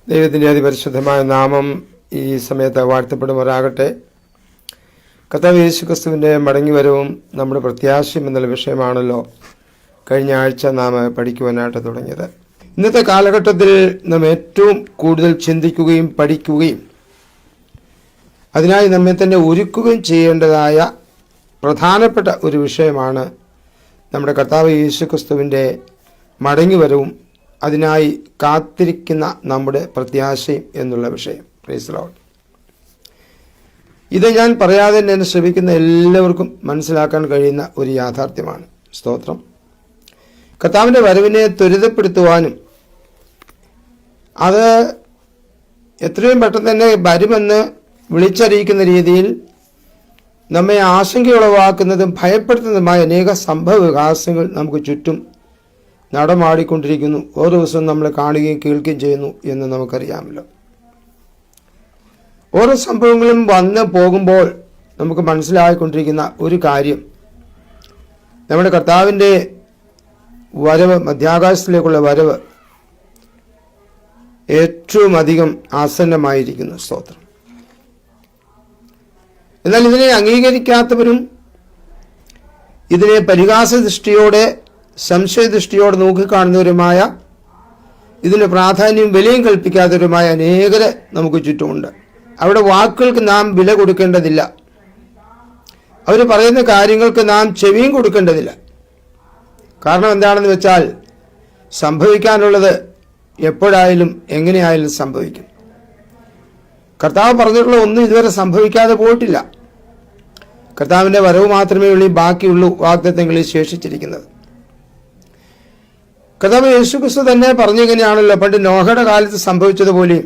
ദൈവത്തിൻ്റെ അതിപരിശുദ്ധമായ നാമം ഈ സമയത്ത് വാഴ്ത്തപ്പെടുമാറാകട്ടെ. കർത്താവ് യേശുക്രിസ്തുവിൻ്റെ മടങ്ങിവരവും നമ്മുടെ പ്രത്യാശയും എന്നുള്ള വിഷയമാണല്ലോ കഴിഞ്ഞ ആഴ്ച നാം പഠിക്കുവാനായിട്ട് തുടങ്ങിയത്. ഇന്നത്തെ കാലഘട്ടത്തിൽ നാം ഏറ്റവും കൂടുതൽ ചിന്തിക്കുകയും പഠിക്കുകയും അതിനായി നമ്മെ തന്നെ ഒരുക്കുകയും ചെയ്യേണ്ടതായ പ്രധാനപ്പെട്ട ഒരു വിഷയമാണ് നമ്മുടെ കർത്താവ് യേശുക്രിസ്തുവിൻ്റെ മടങ്ങിവരവും അതിനായി കാത്തിരിക്കുന്ന നമ്മുടെ പ്രത്യാശയും എന്നുള്ള വിഷയം. Praise the Lord. ഇത് ഞാൻ പറയാതെ തന്നെ ശ്രമിക്കുന്ന എല്ലാവർക്കും മനസ്സിലാക്കാൻ കഴിയുന്ന ഒരു യാഥാർത്ഥ്യമാണ്. സ്തോത്രം. കർത്താവിൻ്റെ വരവിനെ ത്വരിതപ്പെടുത്തുവാനും അത് എത്രയും പെട്ടെന്ന് തന്നെ വരുമെന്ന് വിളിച്ചറിയിക്കുന്ന രീതിയിൽ നമ്മെ ആശങ്കയുളവാക്കുന്നതും ഭയപ്പെടുത്തുന്നതുമായ അനേക സംഭവ വികാസങ്ങൾ നമുക്ക് ചുറ്റും നടമാടിക്കൊണ്ടിരിക്കുന്നു. ഓരോ ദിവസവും നമ്മൾ കാണുകയും കേൾക്കുകയും ചെയ്യുന്നു എന്ന് നമുക്കറിയാമല്ലോ. ഓരോ സംഭവങ്ങളും വന്ന് പോകുമ്പോൾ നമുക്ക് മനസ്സിലായിക്കൊണ്ടിരിക്കുന്ന ഒരു കാര്യം, നമ്മുടെ കർത്താവിൻ്റെ വരവ്, മധ്യാകാശത്തിലേക്കുള്ള വരവ് ഏറ്റവും അധികം ആസന്നമായിരിക്കുന്നു. സ്തോത്രം. എന്നാൽ ഇതിനെ അംഗീകരിക്കാത്തവരും ഇതിനെ പരിഹാസ ദൃഷ്ടിയോടെ സംശയദൃഷ്ടിയോടെ നോക്കിക്കാണുന്നവരുമായ, ഇതിന് പ്രാധാന്യം വിലയും കൽപ്പിക്കാത്തവരുമായ അനേകരെ നമുക്ക് ചുറ്റുമുണ്ട്. അവിടെ വാക്കുകൾക്ക് നാം വില കൊടുക്കേണ്ടതില്ല, അവർ പറയുന്ന കാര്യങ്ങൾക്ക് നാം ചെവിയും കൊടുക്കേണ്ടതില്ല. കാരണം എന്താണെന്ന് വെച്ചാൽ സംഭവിക്കാനുള്ളത് എപ്പോഴായാലും എങ്ങനെയായാലും സംഭവിക്കും. കർത്താവ് പറഞ്ഞിട്ടുള്ള ഒന്നും ഇതുവരെ സംഭവിക്കാതെ പോയിട്ടില്ല. കർത്താവിൻ്റെ വരവ് മാത്രമേ ഉള്ളൂ ബാക്കിയുള്ളൂ വാഗ്ദത്തങ്ങളിൽ ശേഷിച്ചിരിക്കുന്നത്. കർത്താവ് യേശുക്രിസ്തു തന്നെ പറഞ്ഞിങ്ങനെയാണല്ലോ, പണ്ട് നോഹയുടെ കാലത്ത് സംഭവിച്ചതുപോലെയും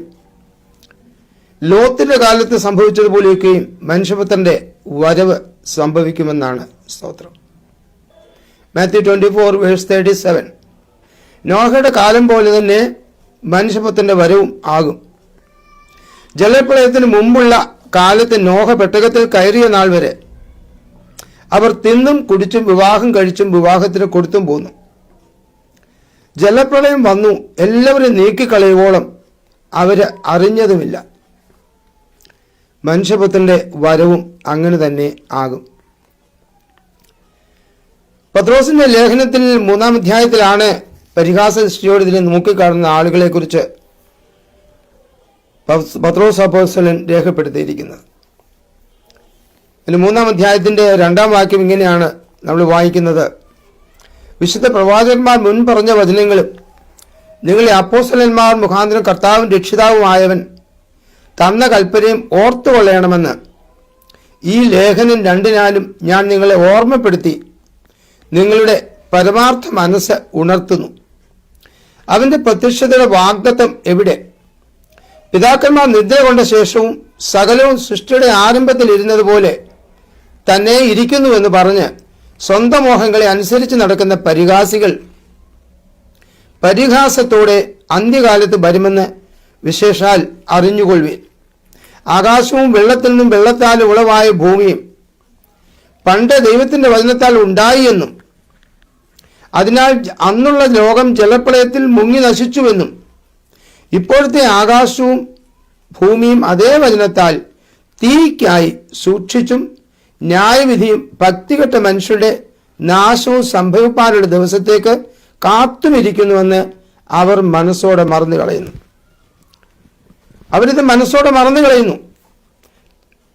ലോത്തിന്റെ കാലത്ത് സംഭവിച്ചതുപോലെയൊക്കെയും മനുഷ്യപുത്രന്റെ വരവ് സംഭവിക്കുമെന്നാണ്. സ്തോത്രം. മാത്യു 24:37. നോഹയുടെ കാലം പോലെ തന്നെ മനുഷ്യപുത്രന്റെ വരവും ആകും. ജലപ്രളയത്തിന് മുമ്പുള്ള കാലത്ത് നോഹ പെട്ടകത്തിൽ കയറിയ നാൾ വരെ അവർ തിന്നും കുടിച്ചും വിവാഹം കഴിച്ചും വിവാഹത്തിന് കൊടുത്തും പോന്നു. ജലപ്രളയം വന്നു, എല്ലാവരും നീക്കിക്കളയുവോളം അവര് അറിഞ്ഞതുമില്ല. മനുഷ്യപുത്രന്റെ വരവും അങ്ങനെ തന്നെ ആകും. പത്രോസിന്റെ ലേഖനത്തിൽ 3-ാം അധ്യായത്തിലാണ് പരിഹാസ ദൃഷ്ടിയോടെ ഇതിനെ നോക്കിക്കാണുന്ന ആളുകളെ കുറിച്ച് പത്രോസ് അപ്പോസ്തലൻ രേഖപ്പെടുത്തിയിരിക്കുന്നത്. ഇതിന് 3-ാം അധ്യായത്തിന്റെ 2-ാം വാക്യം ഇങ്ങനെയാണ് നമ്മൾ വായിക്കുന്നത്: വിശുദ്ധ പ്രവാചകന്മാർ മുൻ പറഞ്ഞ വചനങ്ങളും നിങ്ങളെ അപ്പോസ്തലന്മാർ മുഖാന്തരം കർത്താവും രക്ഷിതാവുമായവൻ തന്ന കൽപ്പനയും ഓർത്തുകൊള്ളണമെന്ന് ഈ ലേഖനം 2-നാലും ഞാൻ നിങ്ങളെ ഓർമ്മപ്പെടുത്തി നിങ്ങളുടെ പരമാർത്ഥ മനസ്സ് ഉണർത്തുന്നു. അവന്റെ പ്രത്യക്ഷതയുടെ വാഗ്ദത്തം എവിടെ? പിതാക്കന്മാർ നിദ്ര കൊണ്ട ശേഷവും സകലവും സൃഷ്ടിയുടെ ആരംഭത്തിൽ ഇരുന്നത് പോലെ തന്നെ ഇരിക്കുന്നുവെന്ന് പറഞ്ഞ് സ്വന്തം മോഹങ്ങളെ അനുസരിച്ച് നടക്കുന്ന പരിഹാസികൾ പരിഹാസത്തോടെ അന്ത്യകാലത്ത് വരുമെന്ന് വിശേഷാൽ അറിഞ്ഞുകൊള്ളുവിൻ. ആകാശവും വെള്ളത്തിൽ നിന്നും വെള്ളത്താൽ ഉളവായ ഭൂമിയും പണ്ട് ദൈവത്തിന്റെ വചനത്താൽ ഉണ്ടായി എന്നും അതിനാൽ അന്നുള്ള ലോകം ജലപ്രളയത്തിൽ മുങ്ങി നശിച്ചുവെന്നും ഇപ്പോഴത്തെ ആകാശവും ഭൂമിയും അതേ വചനത്താൽ തീയ്ക്കായി സൂക്ഷിച്ചും ന്യായവിധിയും ഭക്തികെട്ട മനുഷ്യരുടെ നാശവും സംഭവിപ്പാനുള്ള ദിവസത്തേക്ക് കാത്തുമിരിക്കുന്നുവെന്ന് അവർ മനസ്സോടെ മറന്നു കളയുന്നു. അവരിത് മനസ്സോടെ മറന്നു കളയുന്നു.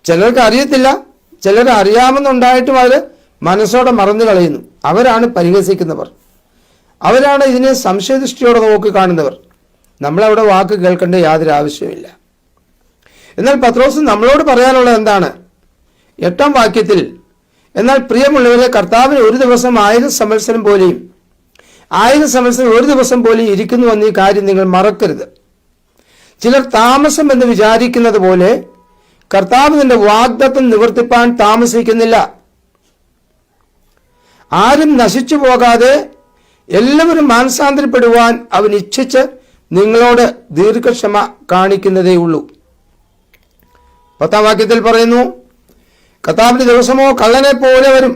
ചിലർക്ക് അറിയത്തില്ല, ചിലർ അറിയാമെന്നുണ്ടായിട്ടും അവർ മനസ്സോടെ മറന്നു കളയുന്നു. അവരാണ് പരിഹസിക്കുന്നവർ, അവരാണ് ഇതിനെ സംശയദൃഷ്ടിയോടെ നോക്കി കാണുന്നവർ. നമ്മളവിടെ വാക്ക് കേൾക്കേണ്ട യാതൊരു ആവശ്യമില്ല. എന്നാൽ പത്രോസ് നമ്മളോട് പറയാനുള്ളത് എന്താണ്? 8-ാം വാക്യത്തിൽ, എന്നാൽ പ്രിയമുള്ളവരെ, കർത്താവിന് ഒരു ദിവസം 1000 സംവത്സരം പോലെയും 1000 സംവത്സരം ഒരു ദിവസം പോലെയും ഇരിക്കുന്നുവെന്ന് ഈ കാര്യം നിങ്ങൾ മറക്കരുത്. ചിലർ താമസം എന്ന് വിചാരിക്കുന്നത് പോലെ കർത്താവ് തന്റെ വാഗ്ദത്തം നിവർത്തിപ്പാൻ താമസിക്കുന്നില്ല. ആരും നശിച്ചു പോകാതെ എല്ലാവരും മാനസാന്തരപ്പെടുവാൻ അവൻ ഇച്ഛിച്ച് നിങ്ങളോട് ദീർഘക്ഷമ കാണിക്കുന്നതേ ഉള്ളൂ. 10-ാം വാക്യത്തിൽ പറയുന്നു, കർത്താവിന്റെ ദിവസമോ കള്ളനെ പോലെ വരും.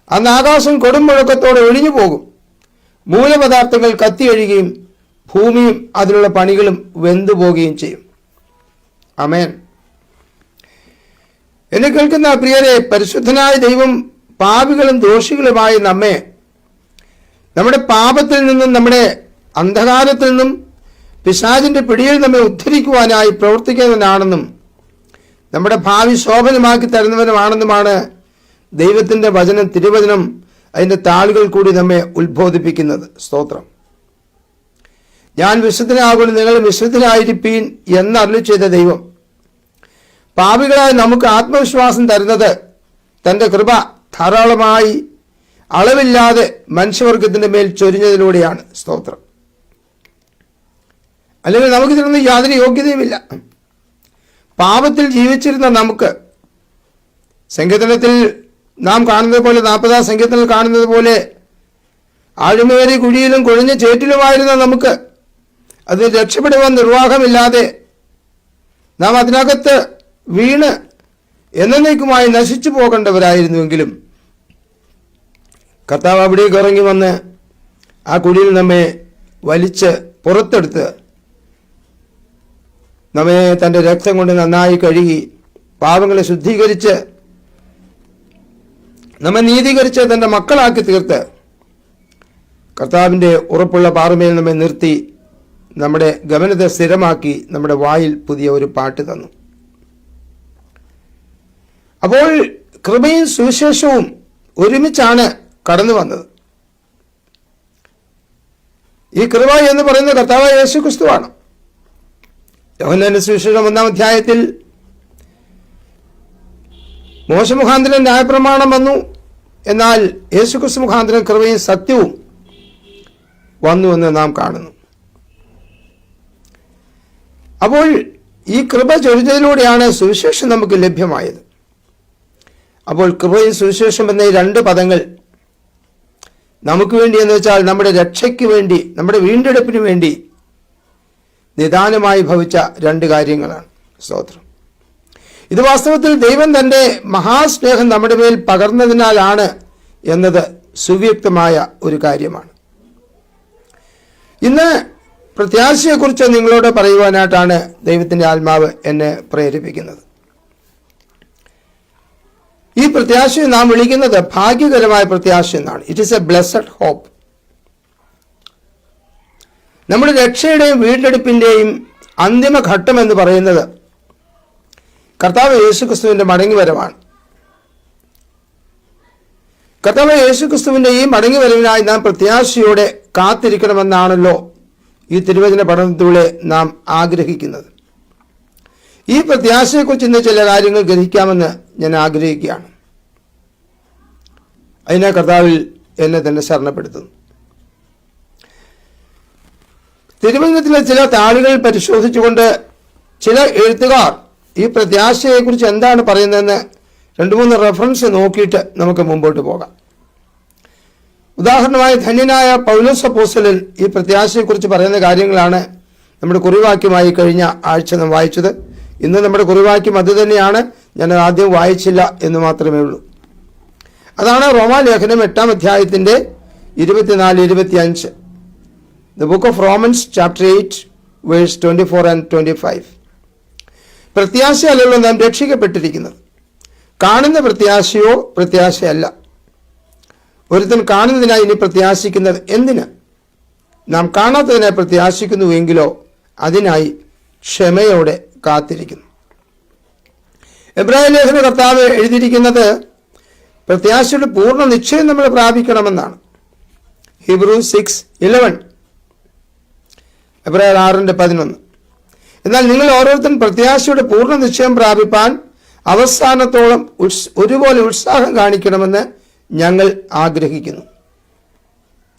അന്ന് ആകാശം കൊടും മുഴക്കത്തോടെ ഒഴിഞ്ഞു പോകും, മൂലപദാർത്ഥങ്ങൾ കത്തിയൊഴുകയും ഭൂമിയും അതിലുള്ള പണികളും വെന്തു പോവുകയും ചെയ്യും. ആമേൻ. എന്നെ കേൾക്കുന്ന പ്രിയരെ, പരിശുദ്ധനായ ദൈവം പാപികളും ദോഷികളുമായി നമ്മെ നമ്മുടെ പാപത്തിൽ നിന്നും നമ്മുടെ അന്ധകാരത്തിൽ നിന്നും പിശാചിന്റെ പിടിയിൽ നമ്മെ ഉദ്ധരിക്കുവാനായി പ്രവർത്തിക്കുന്നവനാണെന്നും നമ്മുടെ ഭാവി ശോഭനമാക്കി തരുന്നവനുമാണെന്നുമാണ് ദൈവത്തിൻ്റെ വചനം, തിരുവചനം അതിൻ്റെ താളുകൾ കൂടി നമ്മെ ഉത്ബോധിപ്പിക്കുന്നത്. സ്തോത്രം. ഞാൻ വിശുദ്ധനാകുന്നു, നിങ്ങൾ വിശുദ്ധരായിരിപ്പീൻ എന്നരുളി ചെയ്ത ദൈവം പാപികളായ നമുക്ക് ആത്മവിശ്വാസം തരുന്നത് തൻ്റെ കൃപ ധാരാളമായി അളവില്ലാതെ മനുഷ്യവർഗത്തിൻ്റെ മേൽ ചൊരിഞ്ഞതിലൂടെയാണ്. സ്തോത്രം. അല്ലെങ്കിൽ നമുക്കിതിനൊന്നും യാതൊരു യോഗ്യതയുമില്ല. പാപത്തിൽ ജീവിച്ചിരുന്ന നമുക്ക്, സങ്കീർത്തനത്തിൽ നാം കാണുന്നത് പോലെ, 40-ാം സങ്കീർത്തനത്തിൽ കാണുന്നത് പോലെ ആഴമേറിയ കുഴിയിലും കൊഴിഞ്ഞ ചേറ്റിലുമായിരുന്ന നമുക്ക് അത് രക്ഷപ്പെടുവാൻ നിർവാഹമില്ലാതെ നാം അതിനകത്ത് വീണ് എന്നേക്കുമായി നശിച്ചു പോകേണ്ടവരായിരുന്നുവെങ്കിലും കർത്താവ് അവിടേക്ക് ഇറങ്ങി വന്ന് ആ കുഴിയിൽ നമ്മെ വലിച്ച് പുറത്തെടുത്ത് നമ്മെ തൻ്റെ രക്തം കൊണ്ട് നന്നായി കഴുകി പാപങ്ങളെ ശുദ്ധീകരിച്ച് നമ്മെ നീതീകരിച്ച് തൻ്റെ മക്കളാക്കി തീർത്ത് കർത്താവിൻ്റെ ഉറപ്പുള്ള പാറമേൽ നമ്മെ നിർത്തി നമ്മുടെ ഗമനത്തെ സ്ഥിരമാക്കി നമ്മുടെ വായിൽ പുതിയ ഒരു പാട്ട് തന്നു. അപ്പോൾ കൃപയും സുവിശേഷവും ഒരുമിച്ചാണ് കടന്നു വന്നത്. ഈ കൃപ എന്ന് പറയുന്നത് കർത്താവായ യേശുക്രിസ്തുവാണ്. യോഹന്നാന്റെ സുവിശേഷം 1-ാം അധ്യായത്തിൽ മോശ മുഖാന്തരം ന്യായപ്രമാണം വന്നു, എന്നാൽ യേശുക്രിസ്തു മുഖാന്തരം കൃപയും സത്യവും വന്നു എന്ന് നാം കാണുന്നു. അപ്പോൾ ഈ കൃപ ചൊരിഞ്ഞതിലൂടെയാണ് സുവിശേഷം നമുക്ക് ലഭ്യമായത്. അപ്പോൾ കൃപയും സുവിശേഷം എന്ന ഈ രണ്ട് പദങ്ങൾ നമുക്ക് വേണ്ടി എന്ന് വെച്ചാൽ നമ്മുടെ രക്ഷയ്ക്ക് വേണ്ടി, നമ്മുടെ വീണ്ടെടുപ്പിന് വേണ്ടി നിദാനമായി ഭവിച്ച രണ്ട് കാര്യങ്ങളാണ്. സ്തോത്രം. ഇത് വാസ്തവത്തിൽ ദൈവം തൻ്റെ മഹാസ്നേഹം നമ്മുടെ മേൽ പകർന്നതിനാലാണ് എന്നത് സുവ്യക്തമായ ഒരു കാര്യമാണ്. ഇന്ന് പ്രത്യാശയെക്കുറിച്ച് നിങ്ങളോട് പറയുവാനായിട്ടാണ് ദൈവത്തിൻ്റെ ആത്മാവ് എന്നെ പ്രേരിപ്പിക്കുന്നത്. ഈ പ്രത്യാശയെ നാം വിളിക്കുന്നത് ഭാഗ്യകരമായ പ്രത്യാശ എന്നാണ്. It is a blessed hope. നമ്മുടെ രക്ഷയുടെയും വീണ്ടെടുപ്പിൻ്റെയും അന്തിമ ഘട്ടം എന്ന് പറയുന്നത് കർത്താവ് യേശുക്രിസ്തുവിൻ്റെ മടങ്ങിവരവാണ്. കർത്താവ് യേശുക്രിസ്തുവിൻ്റെ ഈ മടങ്ങിവരവിനായി നാം പ്രത്യാശയോടെ കാത്തിരിക്കണമെന്നാണല്ലോ ഈ തിരുവചന പഠനത്തിലൂടെ നാം ആഗ്രഹിക്കുന്നത്. ഈ പ്രത്യാശയെക്കുറിച്ച് ഇന്ന് ചില കാര്യങ്ങൾ ഗ്രഹിക്കാമെന്ന് ഞാൻ ആഗ്രഹിക്കുകയാണ്. അതിനെ കർത്താവിൽ എന്നെ തന്നെ ശരണപ്പെടുത്തുന്നു. തിരുവചനത്തിലെ ചില താളുകൾ പരിശോധിച്ചുകൊണ്ട് ചില എഴുത്തുകാർ ഈ പ്രത്യാശയെക്കുറിച്ച് എന്താണ് പറയുന്നതെന്ന് 2-3 റെഫറൻസ് നോക്കിയിട്ട് നമുക്ക് മുമ്പോട്ട് പോകാം. ഉദാഹരണമായി ധന്യനായ പൗലോസ് അപ്പോസ്തലൻ ഈ പ്രത്യാശയെക്കുറിച്ച് പറയുന്ന കാര്യങ്ങളാണ് നമ്മുടെ കുറിവാക്യമായി കഴിഞ്ഞ ആഴ്ച നാം വായിച്ചത്. ഇന്ന് നമ്മുടെ കുറിവാക്യം അത് തന്നെയാണ്. ഞാൻ ആദ്യം വായിച്ചില്ല എന്ന് മാത്രമേ ഉള്ളൂ. അതാണ് റോമാലേഖനം 8-ാം അധ്യായത്തിൻ്റെ 24-25. The book of Romans chapter 8 verse 24 and 25. പ്രത്യാശയല്ലല്ലോ നാം രക്ഷിക്കപ്പെട്ടിരിക്കുന്നത്. കാണുന്ന പ്രത്യാശയോ പ്രത്യാശയല്ല. ഒരുത്തൻ കാണുന്നതിനായി ഇനി പ്രത്യാശിക്കുന്നത് എന്തിന്? നാം കാണാത്തതിനായി പ്രത്യാശിക്കുന്നുവെങ്കിലോ അതിനായി ക്ഷമയോടെ കാത്തിരിക്കുന്നു. എബ്രായ ലേഖന കർത്താവ് എഴുതിയിരിക്കുന്നത് പ്രത്യാശയുടെ പൂർണ്ണ നിശ്ചയം നമ്മൾ പ്രാപിക്കണമെന്നാണ്. Hebrews 6:11, എബ്രായർ 6:11. എന്നാൽ നിങ്ങൾ ഓരോരുത്തരും പ്രത്യാശയുടെ പൂർണ്ണ നിശ്ചയം പ്രാപിപ്പാൻ അവസാനത്തോളം ഒരുപോലെ ഉത്സാഹം കാണിക്കണമെന്ന് ഞങ്ങൾ ആഗ്രഹിക്കുന്നു.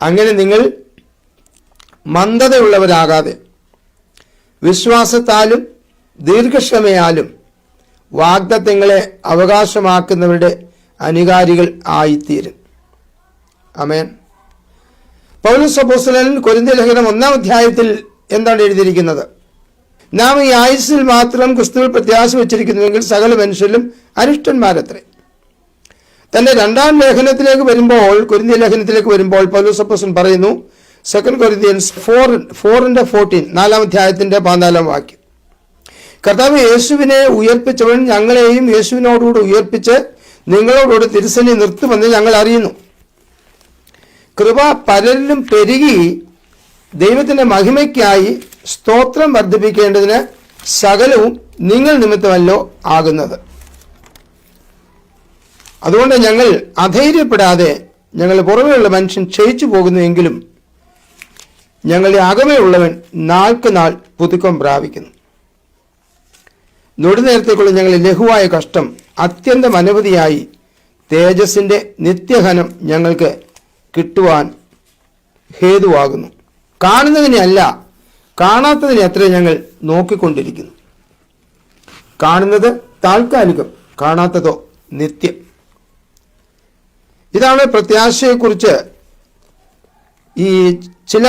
അങ്ങനെ നിങ്ങൾ മന്ദതയുള്ളവരാകാതെ വിശ്വാസത്താലും ദീർഘക്ഷമയാലും വാഗ്ദത്തങ്ങളെ അവകാശമാക്കുന്നവരുടെ അനുകാരികൾ ആയിത്തീരും. ആമേൻ. പൗലോസ് അപ്പോസ്തലൻ കൊരിന്ത്യർ ലേഖനം 1-ാം അധ്യായത്തിൽ എന്താണ് എഴുതിയിരിക്കുന്നത്? നാം ഈ ആയുസ്സിൽ മാത്രം ക്രിസ്തുവിൽ പ്രത്യാശ വച്ചിരിക്കുന്നുവെങ്കിൽ സകല മനുഷ്യരിലും അരിഷ്ടന്മാരത്രേ. തൻ്റെ 2-ാം ലേഖനത്തിലേക്ക് വരുമ്പോൾ, കൊരിന്ത്യർ ലേഖനത്തിലേക്ക് വരുമ്പോൾ പൗലോസ് അപ്പോസ്തലൻ പറയുന്നു, 2 Corinthians 4:14, 4-ാം അധ്യായത്തിൻ്റെ 14-ാം വാക്യം. കർത്താവ് യേശുവിനെ ഉയർപ്പിച്ചവൻ ഞങ്ങളെയും യേശുവിനോടുകൂടി ഉയർപ്പിച്ച് നിങ്ങളോടുകൂടി തിരുസന്നിധി നിർത്തുമെന്ന് ഞങ്ങൾ അറിയുന്നു. കൃപ പലരിലും പെരുകി ദൈവത്തിൻ്റെ മഹിമയ്ക്കായി സ്തോത്രം വർദ്ധിപ്പിക്കേണ്ടതിന് സകലവും നിങ്ങൾ നിമിത്തമല്ലോ ആകുന്നത്. അതുകൊണ്ട് ഞങ്ങൾ അധൈര്യപ്പെടാതെ ഞങ്ങളുടെ പുറമെയുള്ള മനുഷ്യൻ ക്ഷയിച്ചു പോകുന്നുവെങ്കിലും ഞങ്ങളുടെ അകമേയുള്ളവൻ നാൾക്ക് നാൾ പുതുക്കം പ്രാപിക്കുന്നു. നൊടിനേരത്തേക്കുള്ള ഞങ്ങളുടെ ലഘുവായ കഷ്ടം അത്യന്തം അനവധിയായി തേജസ്സിൻ്റെ നിത്യഘനം ഞങ്ങൾക്ക് കിട്ടുവാൻ ഹേതുവാകുന്നു. കാണുന്നതിനെ അല്ല, കാണാത്തതിനെ അത്ര ഞങ്ങൾ നോക്കിക്കൊണ്ടിരിക്കുന്നു. കാണുന്നത് താൽക്കാലികം, കാണാത്തതോ നിത്യം. ഇതാണ് പ്രത്യാശയെക്കുറിച്ച് ഈ ചില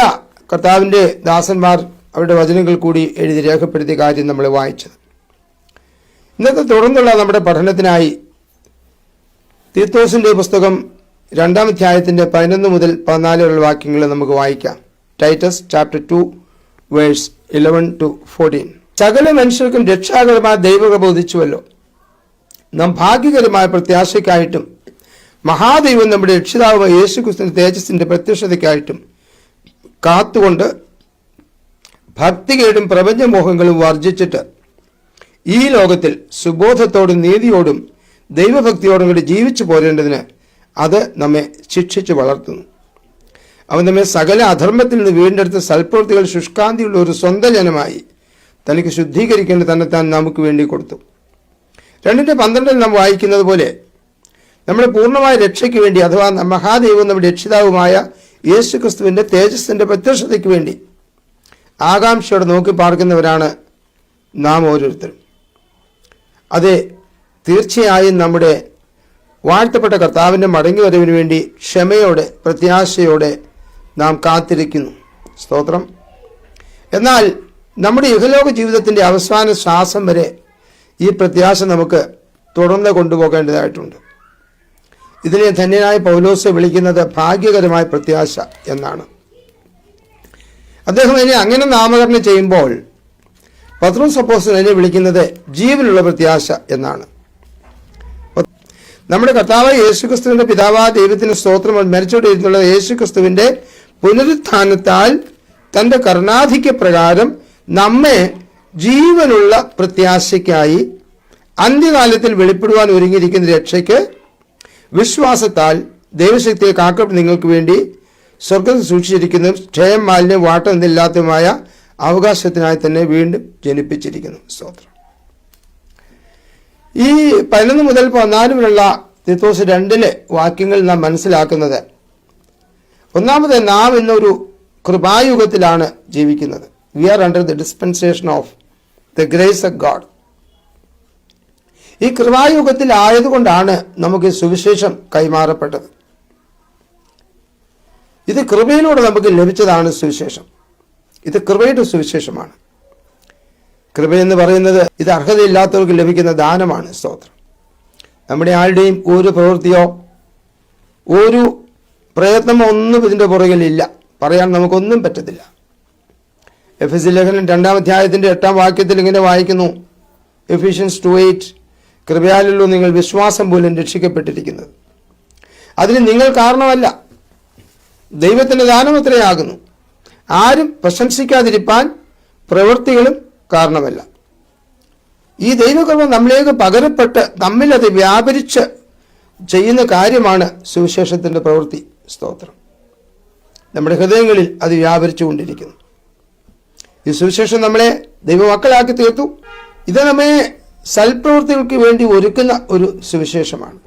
കർത്താവിൻ്റെ ദാസന്മാർ അവരുടെ വചനങ്ങൾ കൂടി എഴുതി രേഖപ്പെടുത്തിയ കാര്യം നമ്മൾ വായിച്ചത്. ഇന്നത്തെ തുടർന്നുള്ള നമ്മുടെ പഠനത്തിനായി തീത്തോസിൻ്റെ പുസ്തകം 2-ാം അധ്യായത്തിൻ്റെ 11 മുതൽ 14 വരെയുള്ള വാക്യങ്ങൾ നമുക്ക് വായിക്കാം. Titus chapter 2 verse 11-14. സകല മനുഷ്യർക്കും രക്ഷാകരമായ ദൈവകൃപ ഉദിച്ചുവല്ലോ. നാം ഭാഗ്യകരമായ പ്രത്യാശയ്ക്കായിട്ടും മഹാദൈവം നമ്മുടെ രക്ഷിതാവായ യേശുക്രിസ്തുവിന്റെ തേജസ്സിന്റെ പ്രത്യക്ഷതയ്ക്കായിട്ടും കാത്തുകൊണ്ട് ഭക്തികേടും പ്രപഞ്ചമോഹങ്ങളും വർജിച്ചിട്ട് ഈ ലോകത്തിൽ സുബോധത്തോടും നീതിയോടും ദൈവഭക്തിയോടും കൂടി ജീവിച്ചു പോരേണ്ടതിന് അത് നമ്മെ ശിക്ഷിച്ചു വളർത്തുന്നു. അവൻ നമ്മെ സകല അധർമ്മത്തിൽ നിന്ന് വീണ്ടെടുത്ത സൽപ്രവൃത്തികൾ ശുഷ്കാന്തിയുള്ള ഒരു സ്വന്തം ജനമായി തനിക്ക് ശുദ്ധീകരിക്കേണ്ട തന്നെത്താൻ നമുക്ക് വേണ്ടി കൊടുത്തു. 2:12 നാം വായിക്കുന്നത് പോലെ നമ്മുടെ പൂർണ്ണമായ രക്ഷയ്ക്ക് വേണ്ടി, അഥവാ മഹാദൈവം നമ്മുടെ രക്ഷിതാവുമായ യേശുക്രിസ്തുവിൻ്റെ തേജസ്സിൻ്റെ പ്രത്യക്ഷതയ്ക്ക് വേണ്ടി ആകാംക്ഷയോടെ നോക്കി പാർക്കുന്നവരാണ് നാം ഓരോരുത്തരും. അതെ, തീർച്ചയായും നമ്മുടെ വാഴ്ത്തപ്പെട്ട കർത്താവിൻ്റെ മടങ്ങിവരവിന് വേണ്ടി ക്ഷമയോടെ പ്രത്യാശയോടെ നാം കാത്തിരിക്കുന്നു. സ്തോത്രം. എന്നാൽ നമ്മുടെ ഇഹലോക ജീവിതത്തിൻ്റെ അവസാന ശ്വാസം വരെ ഈ പ്രത്യാശ നമുക്ക് തുടർന്ന് കൊണ്ടുപോകേണ്ടതായിട്ടുണ്ട്. ഇതിനെ ധന്യനായ പൗലോസ് വിളിക്കുന്നത് ഭാഗ്യകരമായ പ്രത്യാശ എന്നാണ്. അദ്ദേഹം അതിനെ അങ്ങനെ നാമകരണം ചെയ്യുമ്പോൾ പത്രോസ് അപ്പോസ്തലൻ അതിനെ വിളിക്കുന്നത് ജീവനുള്ള പ്രത്യാശ എന്നാണ്. നമ്മുടെ കർത്താവായ യേശുക്രിസ്തുവിന്റെ പിതാവായ ദൈവത്തിന് സ്തോത്രം. മരിച്ചുകൊണ്ടിരുന്നുള്ള യേശുക്രിസ്തുവിന്റെ പുനരുത്ഥാനത്താൽ തന്റെ കരുണാധിക്യപ്രകാരം നമ്മെ ജീവനുള്ള പ്രത്യാശയ്ക്കായി അന്ത്യകാലത്തിൽ വെളിപ്പെടുവാൻ ഒരുങ്ങിയിരിക്കുന്ന രക്ഷയ്ക്ക് വിശ്വാസത്താൽ ദൈവശക്തിയെ കാക്കപ്പെട്ട് നിങ്ങൾക്ക് വേണ്ടി സ്വർഗത്തിൽ സൂക്ഷിച്ചിരിക്കുന്നതും ക്ഷയം മാലിന്യം വാട്ടം എന്നില്ലാത്തതുമായ അവകാശത്തിനായി തന്നെ വീണ്ടും ജനിപ്പിച്ചിരിക്കുന്നു. സ്തോത്രം. ഈ 11 മുതൽ 14 വരെയുള്ള തീത്തോസ് 2 വാക്യങ്ങൾ നാം മനസ്സിലാക്കുന്നത്, ഒന്നാമത് നാം ഇന്നൊരു കൃപായുഗത്തിലാണ് ജീവിക്കുന്നത്. We are under the dispensation of the grace of God. ഈ കൃപായുഗത്തിൽ ആയതുകൊണ്ടാണ് നമുക്ക് സുവിശേഷം കൈമാറപ്പെട്ടത്. ഇത് കൃപയിലൂടെ നമുക്ക് ലഭിച്ചതാണ് സുവിശേഷം. ഇത് കൃപയുടെ സുവിശേഷമാണ്. കൃപയെന്ന് പറയുന്നത് ഇത് അർഹതയില്ലാത്തവർക്ക് ലഭിക്കുന്ന ദാനമാണ്. സ്തോത്രം. നമ്മുടെ ആരുടെയും ഒരു പ്രവൃത്തിയോ ഒരു പ്രയത്നമോ ഒന്നും ഇതിൻ്റെ പുറകിലില്ല. പറയാൻ നമുക്കൊന്നും പറ്റത്തില്ല. എഫെസ്യ ലേഖനം 2-ാം അധ്യായത്തിൻ്റെ 8-ാം വാക്യത്തിൽ ഇങ്ങനെ വായിക്കുന്നു, എഫീഷ്യൻസ് 2:8, കൃപയാലല്ലോ നിങ്ങൾ വിശ്വാസം പോലും രക്ഷിക്കപ്പെട്ടിരിക്കുന്നത്. അതിന് നിങ്ങൾ കാരണമല്ല, ദൈവത്തിൻ്റെ ദാനമത്രയാകുന്നു. ആരും പ്രശംസിക്കാതിരിപ്പാൻ പ്രവൃത്തികളും കാരണമല്ല. ഈ ദൈവകൃപ നമ്മിലേക്ക് പകരപ്പെട്ട് നമ്മിലത് വ്യാപരിച്ച് ചെയ്യുന്ന കാര്യമാണ് സുവിശേഷത്തിൻ്റെ പ്രവൃത്തി. സ്തോത്രം. നമ്മുടെ ഹൃദയങ്ങളിൽ അത് വ്യാപരിച്ചു കൊണ്ടിരിക്കുന്നു. ഈ സുവിശേഷം നമ്മളെ ദൈവമക്കളാക്കി തീർത്തു. ഇത് നമ്മെ സൽപ്രവൃത്തികൾക്ക് വേണ്ടി ഒരുക്കുന്ന ഒരു സുവിശേഷമാണ്.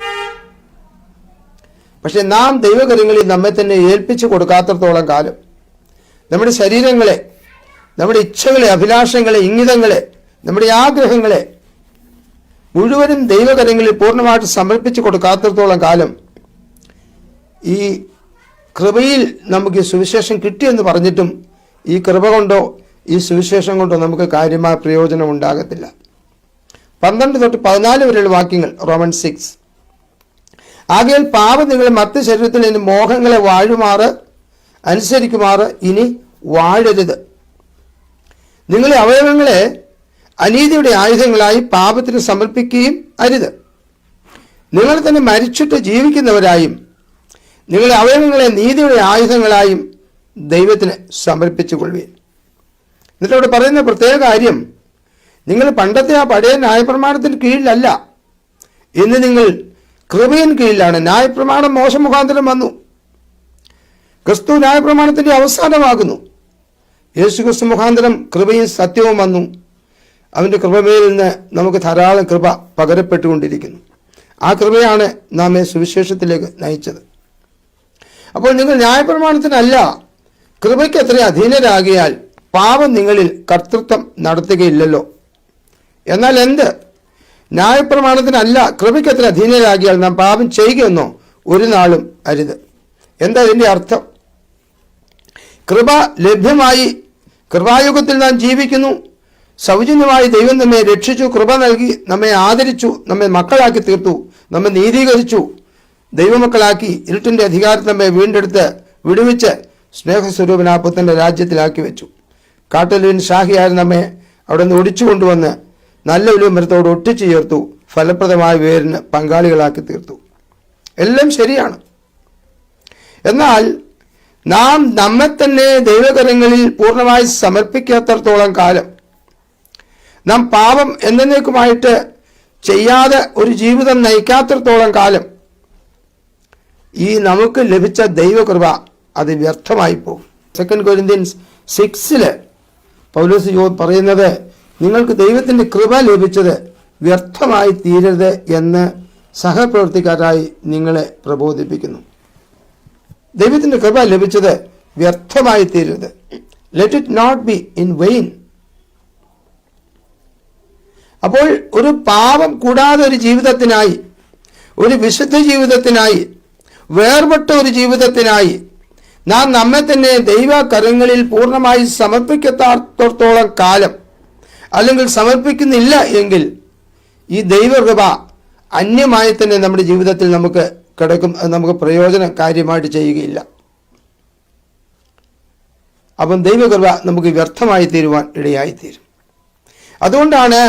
പക്ഷെ നാം ദൈവകരങ്ങളിൽ നമ്മെ തന്നെ ഏൽപ്പിച്ചു കൊടുക്കാത്തത്തോളം കാലം നമ്മുടെ ശരീരങ്ങളെ, നമ്മുടെ ഇച്ഛകളെ, അഭിലാഷങ്ങളെ, ഇംഗിതങ്ങളെ, നമ്മുടെ ആഗ്രഹങ്ങളെ മുഴുവനും ദൈവകരങ്ങളിൽ പൂർണ്ണമായിട്ട് സമർപ്പിച്ചു കൊടുക്കാത്തത്തോളം കാലം ഈ കൃപയിൽ നമുക്ക് ഈ സുവിശേഷം കിട്ടിയെന്ന് പറഞ്ഞിട്ടും ഈ കൃപ കൊണ്ടോ ഈ സുവിശേഷം കൊണ്ടോ നമുക്ക് കാര്യമായ പ്രയോജനം ഉണ്ടാകത്തില്ല. 12 തൊട്ട് 14 വരെയുള്ള വാക്യങ്ങൾ, റോമൻസ് 6. ആകയാൽ പാപം നിങ്ങളെ മറ്റ് ശരീരത്തിൽ നിന്ന് മോഹങ്ങളെ വാഴുമാറ് അനുസരിക്കുമാറ് ഇനി വാഴരുത്. നിങ്ങളെ അവയവങ്ങളെ അനീതിയുടെ ആയുധങ്ങളായി പാപത്തിന് സമർപ്പിക്കുകയും അരുത്. നിങ്ങൾ തന്നെ മരിച്ചിട്ട് ജീവിക്കുന്നവരായും നിങ്ങളെ അവയവങ്ങളെ നീതിയുടെ ആയുധങ്ങളായും ദൈവത്തിന് സമർപ്പിച്ചു കൊള്ളുകയും. എന്നിട്ട് അവിടെ പറയുന്ന പ്രത്യേക കാര്യം, നിങ്ങൾ പണ്ടത്തെ ആ പഴയ ന്യായപ്രമാണത്തിന് കീഴിലല്ല, ഇന്ന് നിങ്ങൾ കൃപയിൻ കീഴിലാണ്. ന്യായപ്രമാണം മോശ മുഖാന്തരം വന്നു, ക്രിസ്തു ന്യായപ്രമാണത്തിന്റെ അവസാനമാകുന്നു. യേശു ക്രിസ്തു മുഖാന്തരം കൃപയും സത്യവും വന്നു. അവൻ്റെ കൃപമേൽ നിന്ന് നമുക്ക് ധാരാളം കൃപ പകരപ്പെട്ടുകൊണ്ടിരിക്കുന്നു. ആ കൃപയാണ് നാം സുവിശേഷത്തിലേക്ക് നയിച്ചത്. അപ്പോൾ നിങ്ങൾ ന്യായപ്രമാണത്തിനല്ല, കൃപയ്ക്ക് എത്ര അധീനരാകിയാൽ പാപം നിങ്ങളിൽ കർത്തൃത്വം നടത്തുകയില്ലല്ലോ. എന്നാൽ എന്ത്? ന്യായപ്രമാണത്തിനല്ല, കൃപയ്ക്ക് എത്ര അധീനരാകിയാൽ നാം പാപം ചെയ്യുകയെന്നോ ഒരു നാളും അരുത്. എന്താ ഇതിൻ്റെ അർത്ഥം? കൃപ ലഭ്യമായി കൃപായുഗത്തിൽ നാം ജീവിക്കുന്നു. സൗജന്യമായി ദൈവം നമ്മെ രക്ഷിച്ചു, കൃപ നൽകി, നമ്മെ ആദരിച്ചു, നമ്മെ മക്കളാക്കി തീർത്തു, നമ്മെ നീതീകരിച്ചു, ദൈവമക്കളാക്കി, ഇരുട്ടിൻ്റെ അധികാരത്തിൽ നമ്മെ വീണ്ടെടുത്ത് വിടുവിച്ച് സ്നേഹസ്വരൂപനാ പുത്രൻ്റെ രാജ്യത്തിലാക്കി വെച്ചു. കാട്ടലിൻ ഷാഹിയായി നമ്മെ അവിടെ നിന്ന് ഒടിച്ചു കൊണ്ടുവന്ന് നല്ല ഒരു മരത്തോട് ഒട്ടിച്ചു ചേർത്തു, ഫലപ്രദമായ വേരിന് പങ്കാളികളാക്കി തീർത്തു. എല്ലാം ശരിയാണ്. എന്നാൽ നാം നമ്മെ തന്നെ ദൈവകരങ്ങളിൽ പൂർണ്ണമായി സമർപ്പിക്കാത്തടത്തോളം കാലം, നാം പാപം എന്നേക്കുമായിട്ട് ചെയ്യാതെ ഒരു ജീവിതം നയിക്കാത്തടത്തോളം കാലം ഈ നമുക്ക് ലഭിച്ച ദൈവകൃപ അത് വ്യർത്ഥമായി പോകും. 2 Corinthians 6 പൗലോസ് പറയുന്നത്, നിങ്ങൾക്ക് ദൈവത്തിൻ്റെ കൃപ ലഭിച്ചത് വ്യർത്ഥമായി തീരരുത് എന്ന് സഹപ്രവർത്തിക്കാരായി നിങ്ങളെ പ്രബോധിപ്പിക്കുന്നു. ദൈവത്തിൻ്റെ കൃപ ലഭിച്ചത് വ്യർത്ഥമായി തീരരുത്. Let it not be in vain. അപ്പോൾ ഒരു പാപം കൂടാതെ ഒരു ജീവിതത്തിനായി, ഒരു വിശുദ്ധ ജീവിതത്തിനായി, വേർപെട്ട ഒരു ജീവിതത്തിനായി നാം നമ്മെ തന്നെ ദൈവകരങ്ങളിൽ പൂർണ്ണമായി സമർപ്പിക്കാത്തോളം കാലം, അല്ലെങ്കിൽ സമർപ്പിക്കുന്നില്ല എങ്കിൽ ഈ ദൈവകൃപ അന്യമായി തന്നെ നമ്മുടെ ജീവിതത്തിൽ നമുക്ക് കിടക്കും. അത് നമുക്ക് പ്രയോജനം കാര്യമായിട്ട് ചെയ്യുകയില്ല. അപ്പം ദൈവകൃപ നമുക്ക് വ്യർത്ഥമായി തീരുവാൻ ഇടയായിത്തീരും. അതുകൊണ്ടാണ്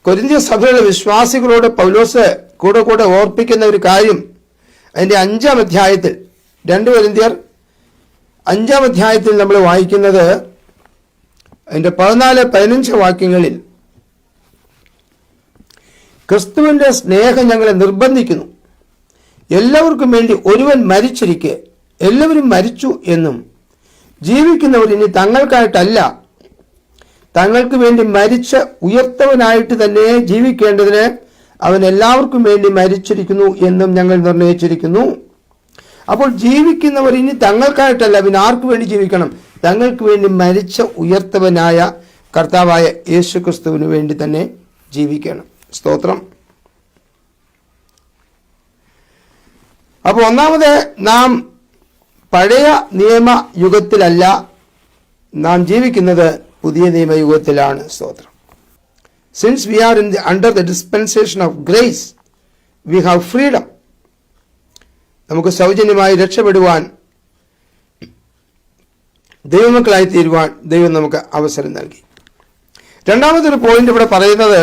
കൊരിന്ത്യ സഭയിലെ വിശ്വാസികളോട് പൗലോസ് കൂടെ കൂടെ ഓർപ്പിക്കുന്ന ഒരു കാര്യം, അതിൻ്റെ 5-ാം അധ്യായത്തിൽ 2 കൊരിന്ത്യർ 5-ാം അധ്യായത്തിൽ നമ്മൾ വായിക്കുന്നത്, അതിൻ്റെ 14-15 വാക്യങ്ങളിൽ, ക്രിസ്തുവിൻ്റെ സ്നേഹം ഞങ്ങളെ നിർബന്ധിക്കുന്നു, എല്ലാവർക്കും വേണ്ടി ഒരുവൻ മരിച്ചിരിക്കെ എല്ലാവരും മരിച്ചു എന്നും, ജീവിക്കുന്നവർ ഇനി തങ്ങൾക്കായിട്ടല്ല തങ്ങൾക്ക് വേണ്ടി മരിച്ച ഉയർത്തവനായിട്ട് തന്നെ ജീവിക്കേണ്ടതിന് അവൻ എല്ലാവർക്കും വേണ്ടി മരിച്ചിരിക്കുന്നു എന്നും ഞങ്ങൾ നിർണയിച്ചിരിക്കുന്നു. അപ്പോൾ ജീവിക്കുന്നവർ ഇനി തങ്ങൾക്കായിട്ടല്ല, പിന്നെ ആർക്ക് വേണ്ടി ജീവിക്കണം? തങ്ങൾക്ക് വേണ്ടി മരിച്ച ഉയർത്തവനായ കർത്താവായ യേശു ക്രിസ്തുവിന് വേണ്ടി തന്നെ ജീവിക്കണം. സ്തോത്രം. അപ്പോൾ ഒന്നാമത്, നാം പഴയ നിയമയുഗത്തിലല്ല, നാം ജീവിക്കുന്നത് പുതിയ നിയമയുഗത്തിലാണ്. സ്തോത്രം. Since we are under the dispensation of grace, we have freedom. നമുക്ക് സൗജന്യമായി രക്ഷപ്പെടുവാൻ, ദൈവമക്കളായി തീരുവാൻ ദൈവം നമുക്ക് അവസരം നൽകി. രണ്ടാമതൊരു പോയിന്റ് ഇവിടെ പറയുന്നത്,